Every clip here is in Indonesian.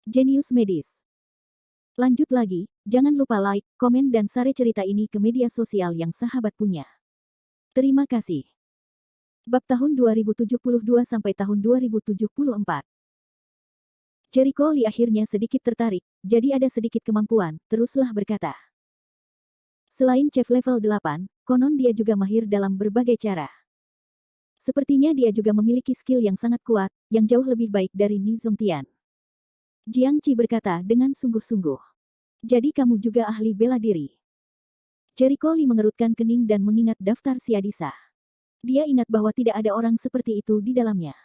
Jenius Medis. Lanjut lagi, jangan lupa like, komen dan share cerita ini ke media sosial yang sahabat punya. Terima kasih. Bab tahun 2072 sampai tahun 2074. Jericho Lee akhirnya sedikit tertarik, jadi ada sedikit kemampuan, teruslah berkata. Selain chef level 8, konon dia juga mahir dalam berbagai cara. Sepertinya dia juga memiliki skill yang sangat kuat, yang jauh lebih baik dari Ni Zongtian. Jiang Qi berkata dengan sungguh-sungguh. Jadi kamu juga ahli bela diri. Jericho Lee mengerutkan kening dan mengingat daftar Siadisa. Dia ingat bahwa tidak ada orang seperti itu di dalamnya.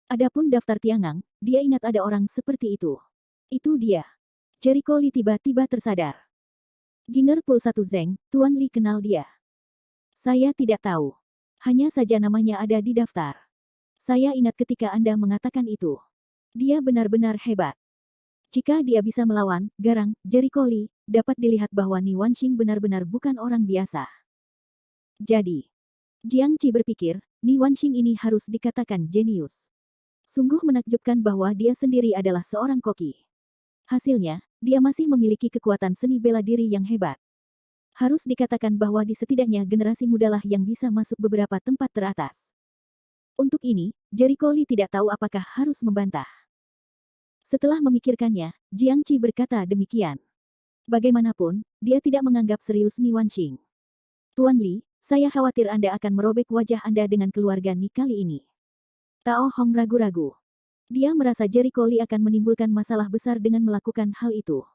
Adapun daftar Tiangang, dia ingat ada orang seperti itu. Itu dia. Jericho Lee tiba-tiba tersadar. Ginger Pool 1 Zeng, Tuan Lee kenal dia. Saya tidak tahu. Hanya saja namanya ada di daftar. Saya ingat ketika Anda mengatakan itu. Dia benar-benar hebat. Jika dia bisa melawan, garang, Jericho Lee, dapat dilihat bahwa Ni Wanxing benar-benar bukan orang biasa. Jadi, Jiang Qi berpikir, Ni Wanxing ini harus dikatakan jenius. Sungguh menakjubkan bahwa dia sendiri adalah seorang koki. Hasilnya, dia masih memiliki kekuatan seni bela diri yang hebat. Harus dikatakan bahwa di setidaknya generasi mudalah yang bisa masuk beberapa tempat teratas. Untuk ini, Jericho Lee tidak tahu apakah harus membantah. Setelah memikirkannya, Jiang Qi berkata demikian. Bagaimanapun, dia tidak menganggap serius Ni Wanxing. Tuan Lee, saya khawatir Anda akan merobek wajah Anda dengan keluarga Ni kali ini. Tao Hong ragu-ragu. Dia merasa Jericho Lee akan menimbulkan masalah besar dengan melakukan hal itu.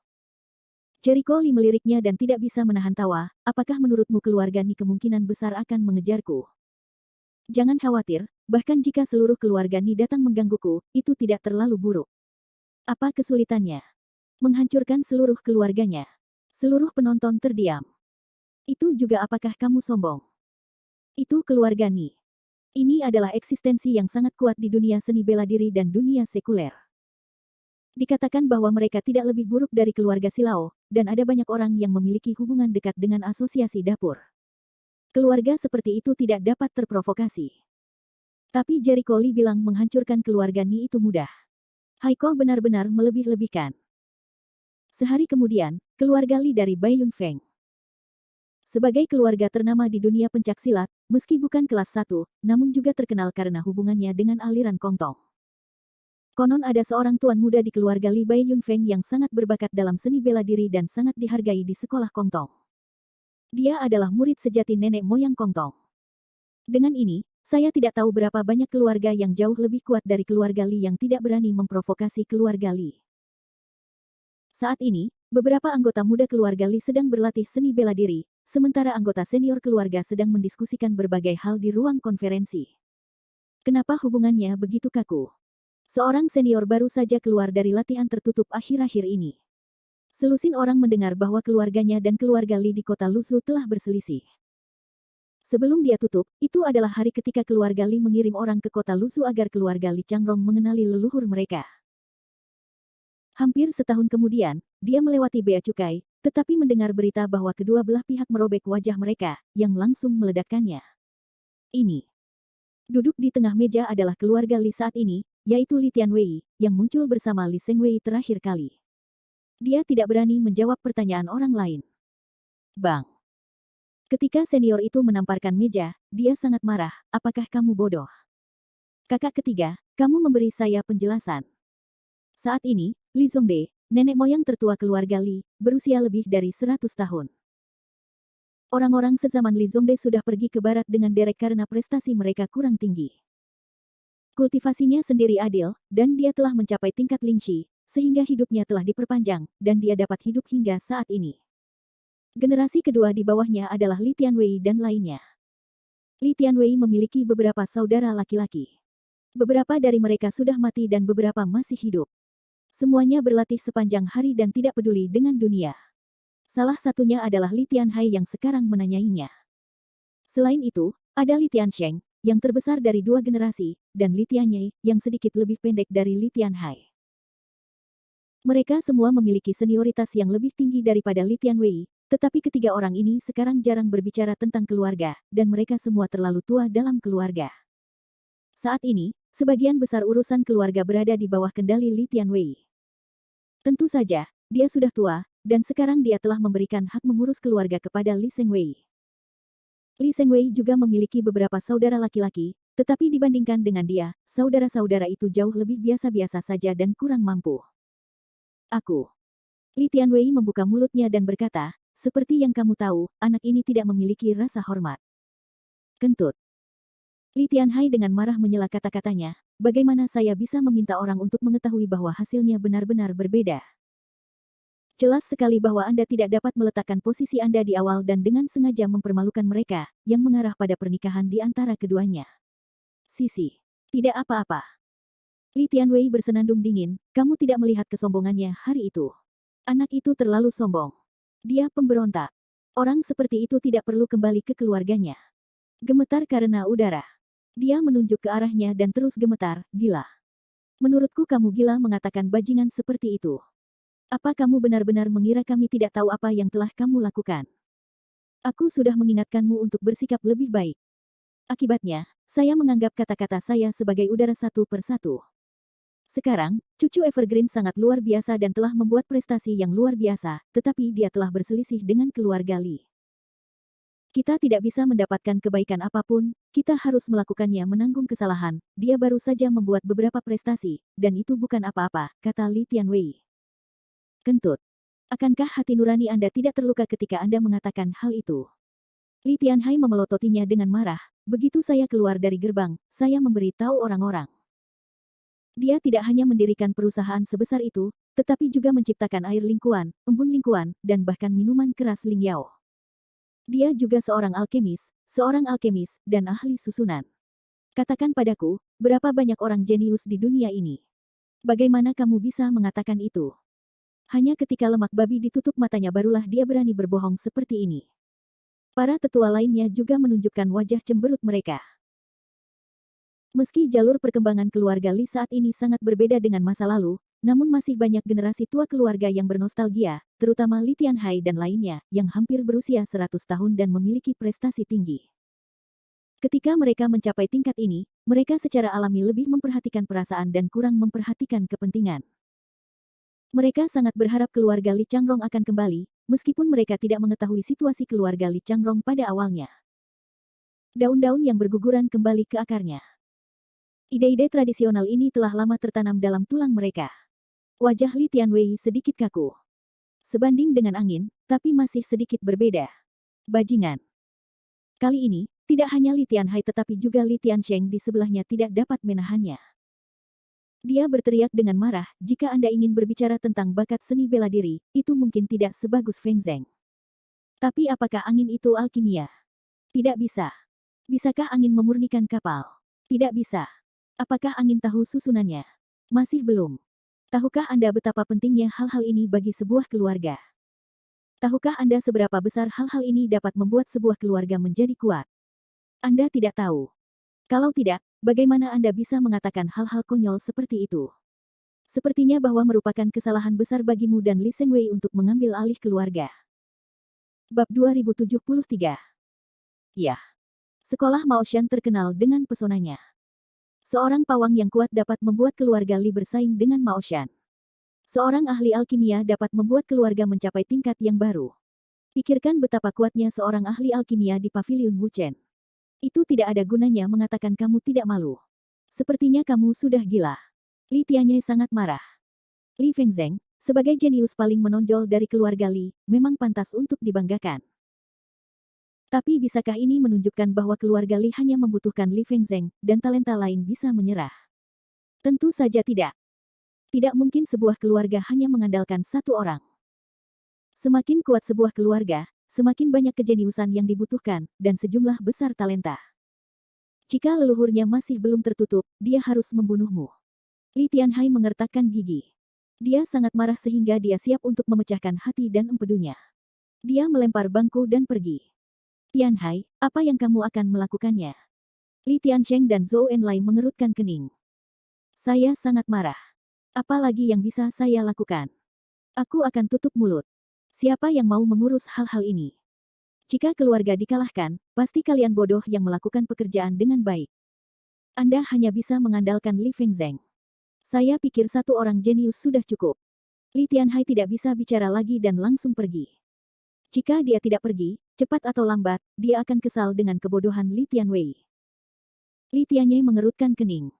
Jericho Lee meliriknya dan tidak bisa menahan tawa, apakah menurutmu keluarga Ni kemungkinan besar akan mengejarku? Jangan khawatir, bahkan jika seluruh keluarga Ni datang menggangguku, itu tidak terlalu buruk. Apa kesulitannya? Menghancurkan seluruh keluarganya. Seluruh penonton terdiam. Itu juga apakah kamu sombong? Itu keluarga Ni. Ini adalah eksistensi yang sangat kuat di dunia seni bela diri dan dunia sekuler. Dikatakan bahwa mereka tidak lebih buruk dari keluarga Silao, dan ada banyak orang yang memiliki hubungan dekat dengan asosiasi dapur. Keluarga seperti itu tidak dapat terprovokasi. Tapi Jericho Lee bilang menghancurkan keluarga Ni itu mudah. Haiko benar-benar melebih-lebihkan. Sehari kemudian, keluarga Lee dari Bai Yunfeng. Sebagai keluarga ternama di dunia pencaksilat, meski bukan kelas 1, namun juga terkenal karena hubungannya dengan aliran Kongtong. Konon ada seorang tuan muda di keluarga Lee Bai Yunfeng yang sangat berbakat dalam seni bela diri dan sangat dihargai di sekolah Kongtong. Dia adalah murid sejati nenek moyang Kongtong. Dengan ini, saya tidak tahu berapa banyak keluarga yang jauh lebih kuat dari keluarga Lee yang tidak berani memprovokasi keluarga Lee. Saat ini, beberapa anggota muda keluarga Lee sedang berlatih seni bela diri, sementara anggota senior keluarga sedang mendiskusikan berbagai hal di ruang konferensi. Kenapa hubungannya begitu kaku? Seorang senior baru saja keluar dari latihan tertutup akhir-akhir ini. Selusin orang mendengar bahwa keluarganya dan keluarga Lee di kota Lusu telah berselisih. Sebelum dia tutup, itu adalah hari ketika keluarga Lee mengirim orang ke kota Lusu agar keluarga Lee Changrong mengenali leluhur mereka. Hampir setahun kemudian, dia melewati bea cukai, tetapi mendengar berita bahwa kedua belah pihak merobek wajah mereka, yang langsung meledakkannya. Ini. Duduk di tengah meja adalah keluarga Lee saat ini, yaitu Li Tianwei, yang muncul bersama Li Sengwei terakhir kali. Dia tidak berani menjawab pertanyaan orang lain. Bang. Ketika senior itu menamparkan meja, dia sangat marah, apakah kamu bodoh? Kakak ketiga, kamu memberi saya penjelasan. Saat ini, Li Zongde, nenek moyang tertua keluarga Li, berusia lebih dari 100 tahun. Orang-orang sezaman Li Zongde sudah pergi ke barat dengan derek karena prestasi mereka kurang tinggi. Kultivasinya sendiri adil, dan dia telah mencapai tingkat Lingxi, sehingga hidupnya telah diperpanjang, dan dia dapat hidup hingga saat ini. Generasi kedua di bawahnya adalah Li Tianwei dan lainnya. Li Tianwei memiliki beberapa saudara laki-laki. Beberapa dari mereka sudah mati dan beberapa masih hidup. Semuanya berlatih sepanjang hari dan tidak peduli dengan dunia. Salah satunya adalah Li Tianhai yang sekarang menanyainya. Selain itu, ada Li Tiansheng, yang terbesar dari dua generasi, dan Li Tianyai, yang sedikit lebih pendek dari Li Tianhai. Mereka semua memiliki senioritas yang lebih tinggi daripada Li Tianwei, tetapi ketiga orang ini sekarang jarang berbicara tentang keluarga, dan mereka semua terlalu tua dalam keluarga. Saat ini, sebagian besar urusan keluarga berada di bawah kendali Li Tianwei. Tentu saja, dia sudah tua, dan sekarang dia telah memberikan hak mengurus keluarga kepada Li Sengwei. Li Sengwei juga memiliki beberapa saudara laki-laki, tetapi dibandingkan dengan dia, saudara-saudara itu jauh lebih biasa-biasa saja dan kurang mampu. Aku. Li Tianwei membuka mulutnya dan berkata, seperti yang kamu tahu, anak ini tidak memiliki rasa hormat. Kentut. Li Tianhai dengan marah menyela kata-katanya, bagaimana saya bisa meminta orang untuk mengetahui bahwa hasilnya benar-benar berbeda? Jelas sekali bahwa Anda tidak dapat meletakkan posisi Anda di awal dan dengan sengaja mempermalukan mereka, yang mengarah pada pernikahan di antara keduanya. Sisi. Tidak apa-apa. Li Tianwei bersenandung dingin, kamu tidak melihat kesombongannya hari itu. Anak itu terlalu sombong. Dia pemberontak. Orang seperti itu tidak perlu kembali ke keluarganya. Gemetar karena udara. Dia menunjuk ke arahnya dan terus gemetar, gila. Menurutku kamu gila mengatakan bajingan seperti itu. Apa kamu benar-benar mengira kami tidak tahu apa yang telah kamu lakukan? Aku sudah mengingatkanmu untuk bersikap lebih baik. Akibatnya, saya menganggap kata-kata saya sebagai udara satu persatu. Sekarang, cucu Evergreen sangat luar biasa dan telah membuat prestasi yang luar biasa, tetapi dia telah berselisih dengan keluarga Lee. Kita tidak bisa mendapatkan kebaikan apapun, kita harus melakukannya menanggung kesalahan, dia baru saja membuat beberapa prestasi, dan itu bukan apa-apa, kata Li Tianwei. Kentut. Akankah hati nurani Anda tidak terluka ketika Anda mengatakan hal itu? Li Tianhai memelototinya dengan marah, begitu saya keluar dari gerbang, saya memberitahu orang-orang. Dia tidak hanya mendirikan perusahaan sebesar itu, tetapi juga menciptakan air lingkuan, embun lingkuan, dan bahkan minuman keras Lingyao. Dia juga seorang alkemis, dan ahli susunan. Katakan padaku, berapa banyak orang jenius di dunia ini? Bagaimana kamu bisa mengatakan itu? Hanya ketika lemak babi ditutup matanya barulah dia berani berbohong seperti ini. Para tetua lainnya juga menunjukkan wajah cemberut mereka. Meski jalur perkembangan keluarga Li saat ini sangat berbeda dengan masa lalu, namun masih banyak generasi tua keluarga yang bernostalgia, terutama Li Tianhai dan lainnya, yang hampir berusia 100 tahun dan memiliki prestasi tinggi. Ketika mereka mencapai tingkat ini, mereka secara alami lebih memperhatikan perasaan dan kurang memperhatikan kepentingan. Mereka sangat berharap keluarga Li Changrong akan kembali, meskipun mereka tidak mengetahui situasi keluarga Li Changrong pada awalnya. Daun-daun yang berguguran kembali ke akarnya. Ide-ide tradisional ini telah lama tertanam dalam tulang mereka. Wajah Li Tianwei sedikit kaku. Sebanding dengan angin, tapi masih sedikit berbeda. Bajingan. Kali ini, tidak hanya Li Tianhai tetapi juga Li Tiansheng di sebelahnya tidak dapat menahannya. Dia berteriak dengan marah, jika Anda ingin berbicara tentang bakat seni bela diri, itu mungkin tidak sebagus Feng Zheng. Tapi apakah angin itu alkimia? Tidak bisa. Bisakah angin memurnikan kapal? Tidak bisa. Apakah angin tahu susunannya? Masih belum. Tahukah Anda betapa pentingnya hal-hal ini bagi sebuah keluarga? Tahukah Anda seberapa besar hal-hal ini dapat membuat sebuah keluarga menjadi kuat? Anda tidak tahu. Kalau tidak, bagaimana Anda bisa mengatakan hal-hal konyol seperti itu? Sepertinya bahwa merupakan kesalahan besar bagimu dan Li Sengwei untuk mengambil alih keluarga. Bab 2073. Ya. Sekolah Maoshan terkenal dengan pesonanya. Seorang pawang yang kuat dapat membuat keluarga Li bersaing dengan Maoshan. Seorang ahli alkimia dapat membuat keluarga mencapai tingkat yang baru. Pikirkan betapa kuatnya seorang ahli alkimia di paviliun Wuchen. Itu tidak ada gunanya mengatakan kamu tidak malu. Sepertinya kamu sudah gila. Li Tianhai sangat marah. Li Fengzheng, sebagai jenius paling menonjol dari keluarga Li, memang pantas untuk dibanggakan. Tapi bisakah ini menunjukkan bahwa keluarga Li hanya membutuhkan Li Fengzheng, dan talenta lain bisa menyerah? Tentu saja tidak. Tidak mungkin sebuah keluarga hanya mengandalkan satu orang. Semakin kuat sebuah keluarga, semakin banyak kejeniusan yang dibutuhkan, dan sejumlah besar talenta. Jika leluhurnya masih belum tertutup, dia harus membunuhmu. Li Tianhai mengertakkan gigi. Dia sangat marah sehingga dia siap untuk memecahkan hati dan empedunya. Dia melempar bangku dan pergi. Tianhai, apa yang kamu akan melakukannya? Li Tiansheng dan Zhou Enlai mengerutkan kening. Saya sangat marah. Apa lagi yang bisa saya lakukan? Aku akan tutup mulut. Siapa yang mau mengurus hal-hal ini? Jika keluarga dikalahkan, pasti kalian bodoh yang melakukan pekerjaan dengan baik. Anda hanya bisa mengandalkan Li Fengzheng. Saya pikir satu orang jenius sudah cukup. Li Tianhai tidak bisa bicara lagi dan langsung pergi. Jika dia tidak pergi, cepat atau lambat, dia akan kesal dengan kebodohan Li Tianwei. Li Tianhai mengerutkan kening.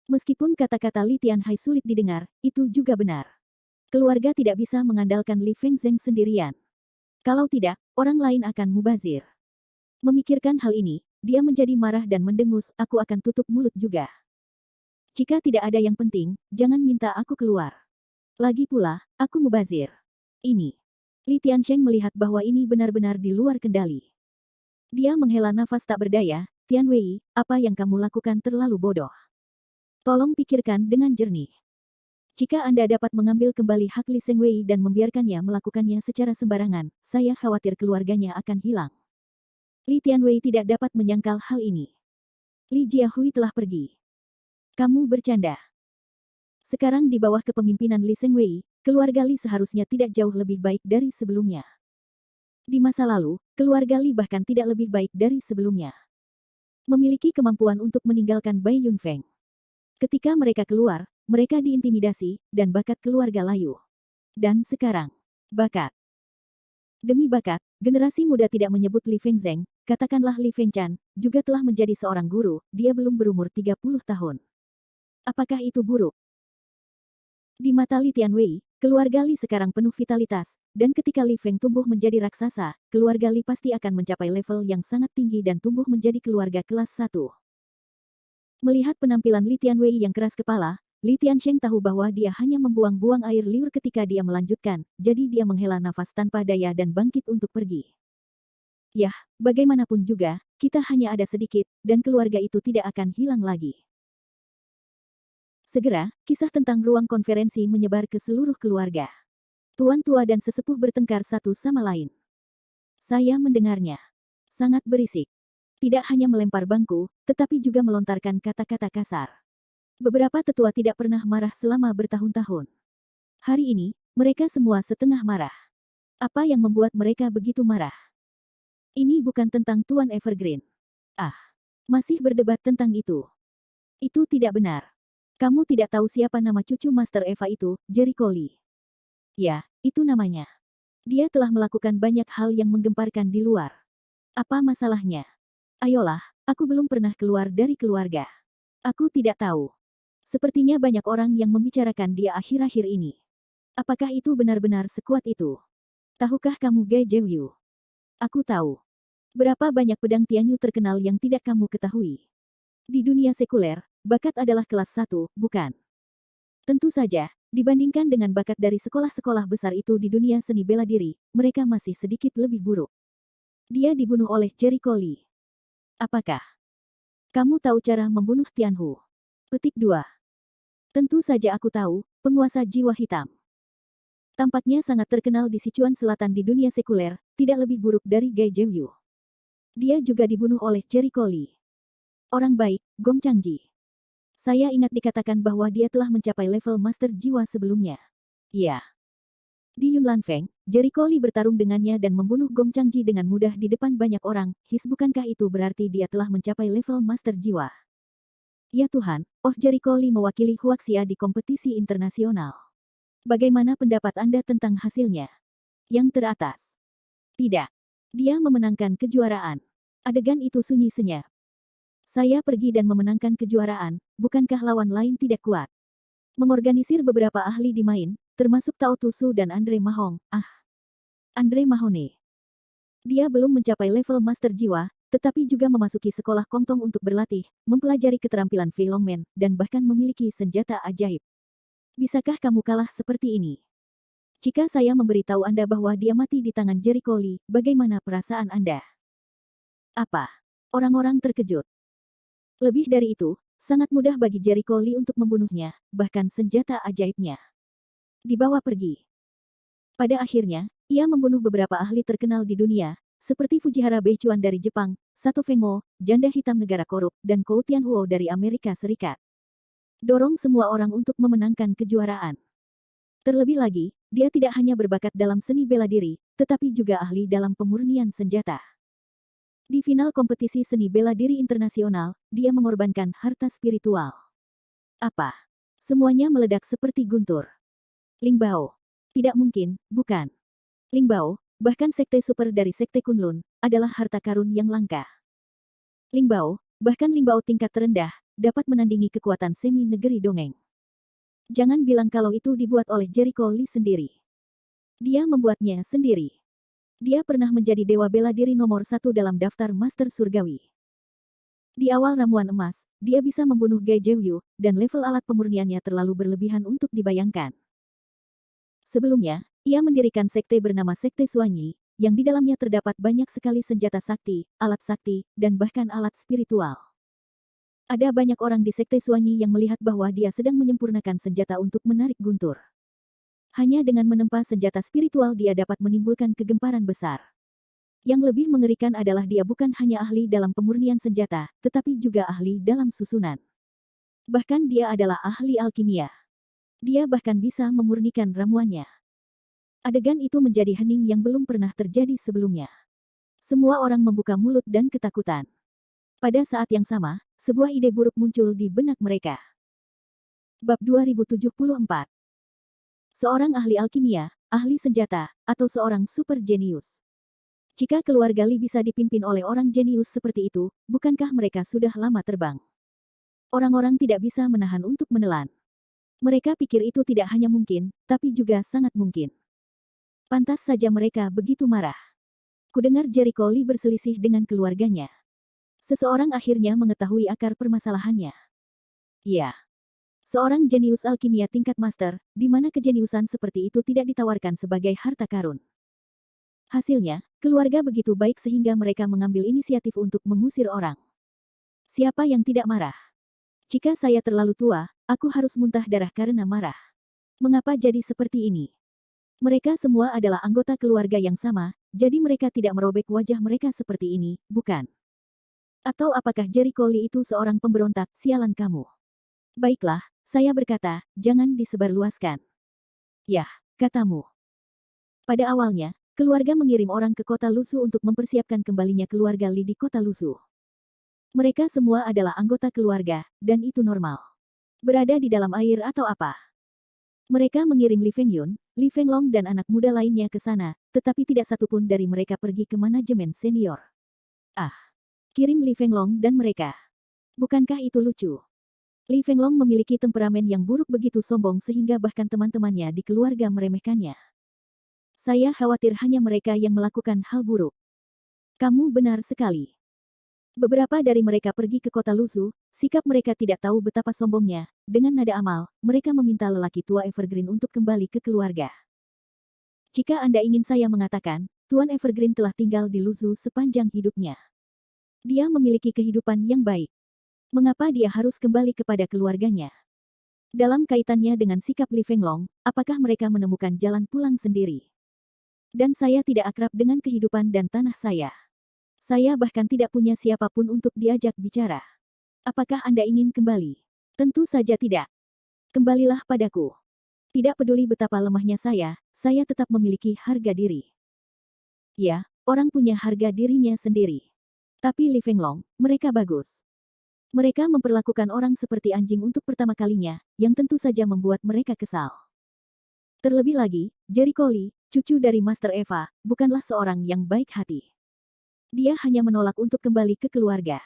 Meskipun kata-kata Li Tianhai sulit didengar, itu juga benar. Keluarga tidak bisa mengandalkan Li Fengzheng sendirian. Kalau tidak, orang lain akan mubazir. Memikirkan hal ini, dia menjadi marah dan mendengus, aku akan tutup mulut juga. Jika tidak ada yang penting, jangan minta aku keluar. Lagi pula, aku mubazir. Ini. Li Tiansheng melihat bahwa ini benar-benar di luar kendali. Dia menghela nafas tak berdaya, Tianwei, apa yang kamu lakukan terlalu bodoh. Tolong pikirkan dengan jernih. Jika Anda dapat mengambil kembali hak Li Sengwei dan membiarkannya melakukannya secara sembarangan, saya khawatir keluarganya akan hilang. Li Tianwei tidak dapat menyangkal hal ini. Li Jiahui telah pergi. Kamu bercanda. Sekarang di bawah kepemimpinan Li Sengwei, keluarga Li seharusnya tidak jauh lebih baik dari sebelumnya. Di masa lalu, keluarga Li bahkan tidak lebih baik dari sebelumnya. Memiliki kemampuan untuk meninggalkan Bai Yunfeng. Ketika mereka keluar, mereka diintimidasi, dan bakat keluarga layu. Dan sekarang, bakat. Demi bakat, generasi muda tidak menyebut Li Fengzheng, katakanlah Li Fengchan, juga telah menjadi seorang guru, dia belum berumur 30 tahun. Apakah itu buruk? Di mata Li Tianwei, keluarga Li sekarang penuh vitalitas, dan ketika Li Feng tumbuh menjadi raksasa, keluarga Li pasti akan mencapai level yang sangat tinggi dan tumbuh menjadi keluarga kelas 1. Melihat penampilan Li Tianwei yang keras kepala, Li Tiansheng tahu bahwa dia hanya membuang-buang air liur ketika dia melanjutkan, jadi dia menghela nafas tanpa daya dan bangkit untuk pergi. Yah, bagaimanapun juga, kita hanya ada sedikit, dan keluarga itu tidak akan hilang lagi. Segera, kisah tentang ruang konferensi menyebar ke seluruh keluarga. Tuan tua dan sesepuh bertengkar satu sama lain. Saya mendengarnya. Sangat berisik. Tidak hanya melempar bangku, tetapi juga melontarkan kata-kata kasar. Beberapa tetua tidak pernah marah selama bertahun-tahun. Hari ini, mereka semua setengah marah. Apa yang membuat mereka begitu marah? Ini bukan tentang Tuan Evergreen. Ah, masih berdebat tentang itu. Itu tidak benar. Kamu tidak tahu siapa nama cucu Master Eva itu, Jericho Lee. Ya, itu namanya. Dia telah melakukan banyak hal yang menggemparkan di luar. Apa masalahnya? Ayolah, aku belum pernah keluar dari keluarga. Aku tidak tahu. Sepertinya banyak orang yang membicarakan dia akhir-akhir ini. Apakah itu benar-benar sekuat itu? Tahukah kamu Gai Jewyu? Aku tahu. Berapa banyak pedang Tianyu terkenal yang tidak kamu ketahui? Di dunia sekuler, bakat adalah kelas 1, bukan? Tentu saja, dibandingkan dengan bakat dari sekolah-sekolah besar itu di dunia seni bela diri, mereka masih sedikit lebih buruk. Dia dibunuh oleh Jericho Lee. Apakah kamu tahu cara membunuh Tianhu? Petik 2. Tentu saja aku tahu, penguasa jiwa hitam. Tampaknya sangat terkenal di Sichuan Selatan di dunia sekuler, tidak lebih buruk dari Gai Jewyu. Dia juga dibunuh oleh Jericho Lee. Orang baik, Gong Changji. Saya ingat dikatakan bahwa dia telah mencapai level master jiwa sebelumnya. Iya. Di Yunlan Feng, Jericho Lee bertarung dengannya dan membunuh Gong Changji dengan mudah di depan banyak orang. Bukankah itu berarti dia telah mencapai level master jiwa? Ya Tuhan, Oh Jericho Lee mewakili Huaxia di kompetisi internasional. Bagaimana pendapat Anda tentang hasilnya? Yang teratas. Tidak. Dia memenangkan kejuaraan. Adegan itu sunyi senyap. Saya pergi dan memenangkan kejuaraan, bukankah lawan lain tidak kuat? Mengorganisir beberapa ahli di main, termasuk Tao Tusu dan Andre Mahong. Andre Mahone. Dia belum mencapai level master jiwa, tetapi juga memasuki sekolah Kongtong untuk berlatih, mempelajari keterampilan Fei Longmen, dan bahkan memiliki senjata ajaib. Bisakah kamu kalah seperti ini? Jika saya memberitahu Anda bahwa dia mati di tangan Jericho Lee, bagaimana perasaan Anda? Apa? Orang-orang terkejut. Lebih dari itu, sangat mudah bagi Jericho Lee untuk membunuhnya, bahkan senjata ajaibnya dibawa pergi. Pada akhirnya, ia membunuh beberapa ahli terkenal di dunia, seperti Fujihara Beichuan dari Jepang, Sato Fengmo, Janda Hitam Negara Korup, dan Kou Tianhuo dari Amerika Serikat. Dorong semua orang untuk memenangkan kejuaraan. Terlebih lagi, dia tidak hanya berbakat dalam seni bela diri, tetapi juga ahli dalam pemurnian senjata. Di final kompetisi seni bela diri internasional, dia mengorbankan harta spiritual. Apa? Semuanya meledak seperti guntur. Ling Bao. Tidak mungkin, bukan? Ling Bao, bahkan sekte super dari sekte Kunlun, adalah harta karun yang langka. Ling Bao, bahkan Ling Bao tingkat terendah, dapat menandingi kekuatan semi negeri dongeng. Jangan bilang kalau itu dibuat oleh Jericho Lee sendiri. Dia membuatnya sendiri. Dia pernah menjadi dewa bela diri nomor 1 dalam daftar Master Surgawi. Di awal ramuan emas, dia bisa membunuh Gai Zhouyu, dan level alat pemurniannya terlalu berlebihan untuk dibayangkan. Sebelumnya, ia mendirikan sekte bernama Sekte Suanyi, yang di dalamnya terdapat banyak sekali senjata sakti, alat sakti, dan bahkan alat spiritual. Ada banyak orang di Sekte Suanyi yang melihat bahwa dia sedang menyempurnakan senjata untuk menarik guntur. Hanya dengan menempa senjata spiritual dia dapat menimbulkan kegemparan besar. Yang lebih mengerikan adalah dia bukan hanya ahli dalam pemurnian senjata, tetapi juga ahli dalam susunan. Bahkan dia adalah ahli alkimia. Dia bahkan bisa memurnikan ramuannya. Adegan itu menjadi hening yang belum pernah terjadi sebelumnya. Semua orang membuka mulut dan ketakutan. Pada saat yang sama, sebuah ide buruk muncul di benak mereka. Bab 2074. Seorang ahli alkimia, ahli senjata, atau seorang super jenius. Jika keluarga Li bisa dipimpin oleh orang jenius seperti itu, bukankah mereka sudah lama terbang? Orang-orang tidak bisa menahan untuk menelan. Mereka pikir itu tidak hanya mungkin, tapi juga sangat mungkin. Pantas saja mereka begitu marah. Kudengar Jericho Lee berselisih dengan keluarganya. Seseorang akhirnya mengetahui akar permasalahannya. Ya. Seorang jenius alkimia tingkat master, di mana kejeniusan seperti itu tidak ditawarkan sebagai harta karun. Hasilnya, keluarga begitu baik sehingga mereka mengambil inisiatif untuk mengusir orang. Siapa yang tidak marah? Jika saya terlalu tua, aku harus muntah darah karena marah. Mengapa jadi seperti ini? Mereka semua adalah anggota keluarga yang sama, jadi mereka tidak merobek wajah mereka seperti ini, bukan? Atau apakah Jericho Lee itu seorang pemberontak, sialan kamu? Baiklah, saya berkata, jangan disebarluaskan. Yah, katamu. Pada awalnya, keluarga mengirim orang ke kota Lusu untuk mempersiapkan kembalinya keluarga Li di kota Lusu. Mereka semua adalah anggota keluarga, dan itu normal. Berada di dalam air atau apa? Mereka mengirim Li Fengyun, Li Fenglong dan anak muda lainnya ke sana, tetapi tidak satupun dari mereka pergi ke manajemen senior. Ah, kirim Li Fenglong dan mereka. Bukankah itu lucu? Li Fenglong memiliki temperamen yang buruk begitu sombong sehingga bahkan teman-temannya di keluarga meremehkannya. Saya khawatir hanya mereka yang melakukan hal buruk. Kamu benar sekali. Beberapa dari mereka pergi ke kota Lusu, sikap mereka tidak tahu betapa sombongnya. Dengan nada amal, mereka meminta lelaki tua Evergreen untuk kembali ke keluarga. Jika Anda ingin saya mengatakan, Tuan Evergreen telah tinggal di Lusu sepanjang hidupnya. Dia memiliki kehidupan yang baik. Mengapa dia harus kembali kepada keluarganya? Dalam kaitannya dengan sikap Li Fenglong, apakah mereka menemukan jalan pulang sendiri? Dan saya tidak akrab dengan kehidupan dan tanah saya. Saya bahkan tidak punya siapapun untuk diajak bicara. Apakah Anda ingin kembali? Tentu saja tidak. Kembalilah padaku. Tidak peduli betapa lemahnya saya tetap memiliki harga diri. Ya, orang punya harga dirinya sendiri. Tapi Li Fenglong, mereka bagus. Mereka memperlakukan orang seperti anjing untuk pertama kalinya, yang tentu saja membuat mereka kesal. Terlebih lagi, Jericho Lee, cucu dari Master Eva, bukanlah seorang yang baik hati. Dia hanya menolak untuk kembali ke keluarga.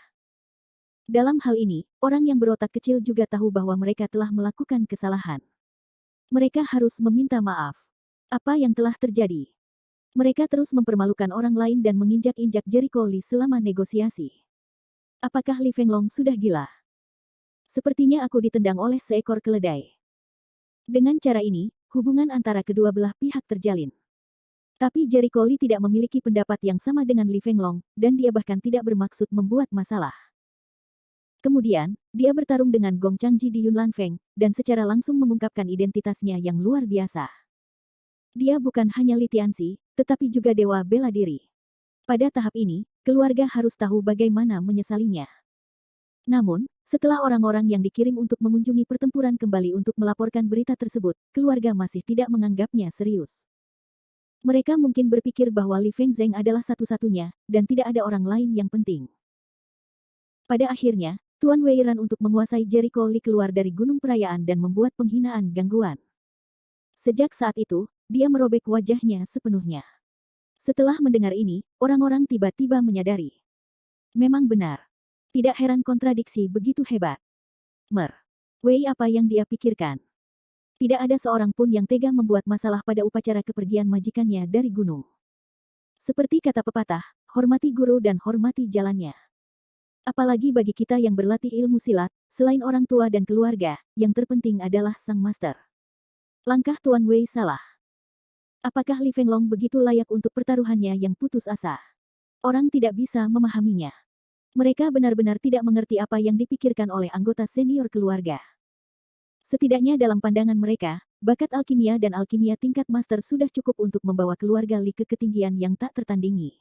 Dalam hal ini, orang yang berotak kecil juga tahu bahwa mereka telah melakukan kesalahan. Mereka harus meminta maaf. Apa yang telah terjadi? Mereka terus mempermalukan orang lain dan menginjak-injak Jericho Lee selama negosiasi. Apakah Li Fenglong sudah gila? Sepertinya aku ditendang oleh seekor keledai. Dengan cara ini, hubungan antara kedua belah pihak terjalin. Tapi Jericho Lee tidak memiliki pendapat yang sama dengan Li Fenglong, dan dia bahkan tidak bermaksud membuat masalah. Kemudian, dia bertarung dengan Gong Changji di Yunlan Feng, dan secara langsung mengungkapkan identitasnya yang luar biasa. Dia bukan hanya Li Tianxi, tetapi juga dewa bela diri. Pada tahap ini, keluarga harus tahu bagaimana menyesalinya. Namun, setelah orang-orang yang dikirim untuk mengunjungi pertempuran kembali untuk melaporkan berita tersebut, keluarga masih tidak menganggapnya serius. Mereka mungkin berpikir bahwa Li Fengzheng adalah satu-satunya, dan tidak ada orang lain yang penting. Pada akhirnya, Tuan Weiran untuk menguasai Jericho Lee keluar dari gunung perayaan dan membuat penghinaan gangguan. Sejak saat itu, dia merobek wajahnya sepenuhnya. Setelah mendengar ini, orang-orang tiba-tiba menyadari. Memang benar. Tidak heran kontradiksi begitu hebat. Wei, apa yang dia pikirkan? Tidak ada seorang pun yang tega membuat masalah pada upacara kepergian majikannya dari gunung. Seperti kata pepatah, hormati guru dan hormati jalannya. Apalagi bagi kita yang berlatih ilmu silat, selain orang tua dan keluarga, yang terpenting adalah sang master. Langkah Tuan Wei salah. Apakah Li Fenglong begitu layak untuk pertaruhannya yang putus asa? Orang tidak bisa memahaminya. Mereka benar-benar tidak mengerti apa yang dipikirkan oleh anggota senior keluarga. Setidaknya dalam pandangan mereka, bakat alkimia dan alkimia tingkat master sudah cukup untuk membawa keluarga Li ke ketinggian yang tak tertandingi.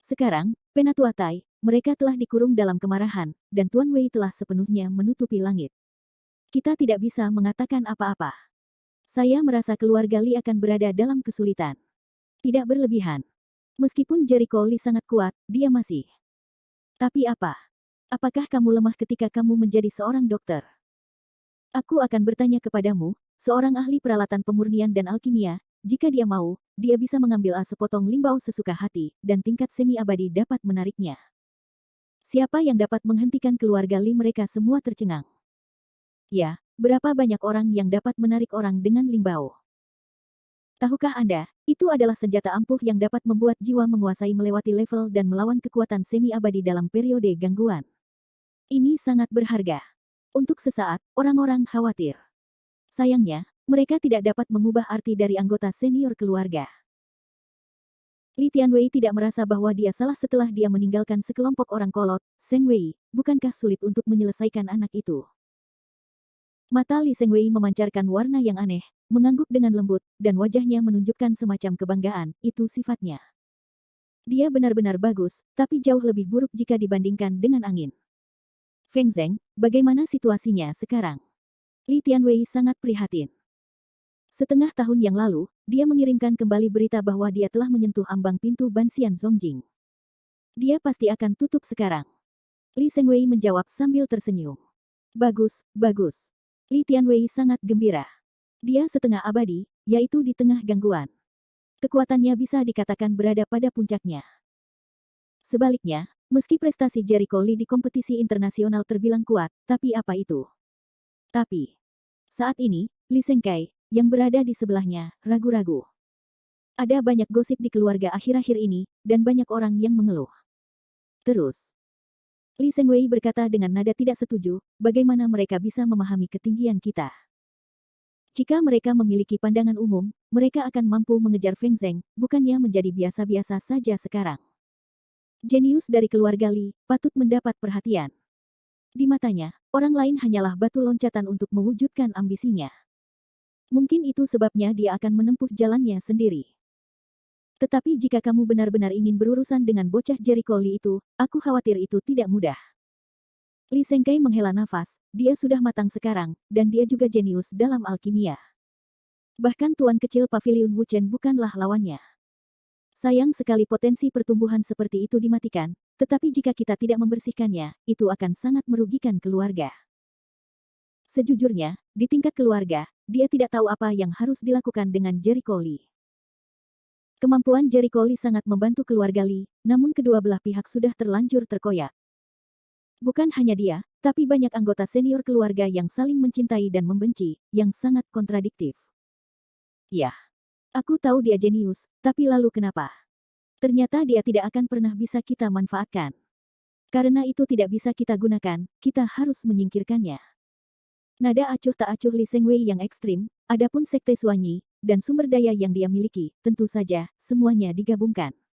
Sekarang, Penatua Tai, mereka telah dikurung dalam kemarahan, dan Tuan Wei telah sepenuhnya menutupi langit. Kita tidak bisa mengatakan apa-apa. Saya merasa keluarga Li akan berada dalam kesulitan. Tidak berlebihan. Meskipun Jericho Li sangat kuat, dia masih. Tapi apa? Apakah kamu lemah ketika kamu menjadi seorang dokter? Aku akan bertanya kepadamu, seorang ahli peralatan pemurnian dan alkimia, jika dia mau, dia bisa mengambil sepotong limbau sesuka hati, dan tingkat semi abadi dapat menariknya. Siapa yang dapat menghentikan keluarga Li? Mereka semua tercengang. Ya, berapa banyak orang yang dapat menarik orang dengan limbau? Tahukah Anda, itu adalah senjata ampuh yang dapat membuat jiwa menguasai melewati level dan melawan kekuatan semi abadi dalam periode gangguan. Ini sangat berharga. Untuk sesaat, orang-orang khawatir. Sayangnya, mereka tidak dapat mengubah arti dari anggota senior keluarga. Li Tianwei tidak merasa bahwa dia salah setelah dia meninggalkan sekelompok orang kolot. Zheng Wei, bukankah sulit untuk menyelesaikan anak itu? Mata Li Zheng Wei memancarkan warna yang aneh, mengangguk dengan lembut, dan wajahnya menunjukkan semacam kebanggaan. Itu sifatnya. Dia benar-benar bagus, tapi jauh lebih buruk jika dibandingkan dengan angin. Feng Zheng, bagaimana situasinya sekarang? Li Tianwei sangat prihatin. Setengah tahun yang lalu, dia mengirimkan kembali berita bahwa dia telah menyentuh ambang pintu Banxian Zongjing. Dia pasti akan tutup sekarang. Li Zhengwei menjawab sambil tersenyum. Bagus, bagus. Li Tianwei sangat gembira. Dia setengah abadi, yaitu di tengah gangguan. Kekuatannya bisa dikatakan berada pada puncaknya. Sebaliknya, meski prestasi Jericho Li di kompetisi internasional terbilang kuat, tapi apa itu? Tapi, saat ini, Li Zhengkai, yang berada di sebelahnya, ragu-ragu. Ada banyak gosip di keluarga akhir-akhir ini, dan banyak orang yang mengeluh. Terus, Li Zhengwei berkata dengan nada tidak setuju, bagaimana mereka bisa memahami ketinggian kita. Jika mereka memiliki pandangan umum, mereka akan mampu mengejar Feng Zheng, bukannya menjadi biasa-biasa saja sekarang. Jenius dari keluarga Li, patut mendapat perhatian. Di matanya, orang lain hanyalah batu loncatan untuk mewujudkan ambisinya. Mungkin itu sebabnya dia akan menempuh jalannya sendiri. Tetapi jika kamu benar-benar ingin berurusan dengan bocah Jericho Li itu, aku khawatir itu tidak mudah. Li Zhengkai menghela nafas, dia sudah matang sekarang, dan dia juga jenius dalam alkimia. Bahkan tuan kecil Pavilion Wuchen bukanlah lawannya. Sayang sekali potensi pertumbuhan seperti itu dimatikan, tetapi jika kita tidak membersihkannya, itu akan sangat merugikan keluarga. Sejujurnya, di tingkat keluarga, dia tidak tahu apa yang harus dilakukan dengan Jericho Li. Kemampuan Jericho Li sangat membantu keluarga Li, namun kedua belah pihak sudah terlanjur terkoyak. Bukan hanya dia, tapi banyak anggota senior keluarga yang saling mencintai dan membenci, yang sangat kontradiktif. Ya, aku tahu dia jenius, tapi lalu kenapa? Ternyata dia tidak akan pernah bisa kita manfaatkan. Karena itu tidak bisa kita gunakan, kita harus menyingkirkannya. Nada acuh tak acuh Li Zhengwei yang ekstrim, adapun sekte Suanyi, dan sumber daya yang dia miliki, tentu saja, semuanya digabungkan.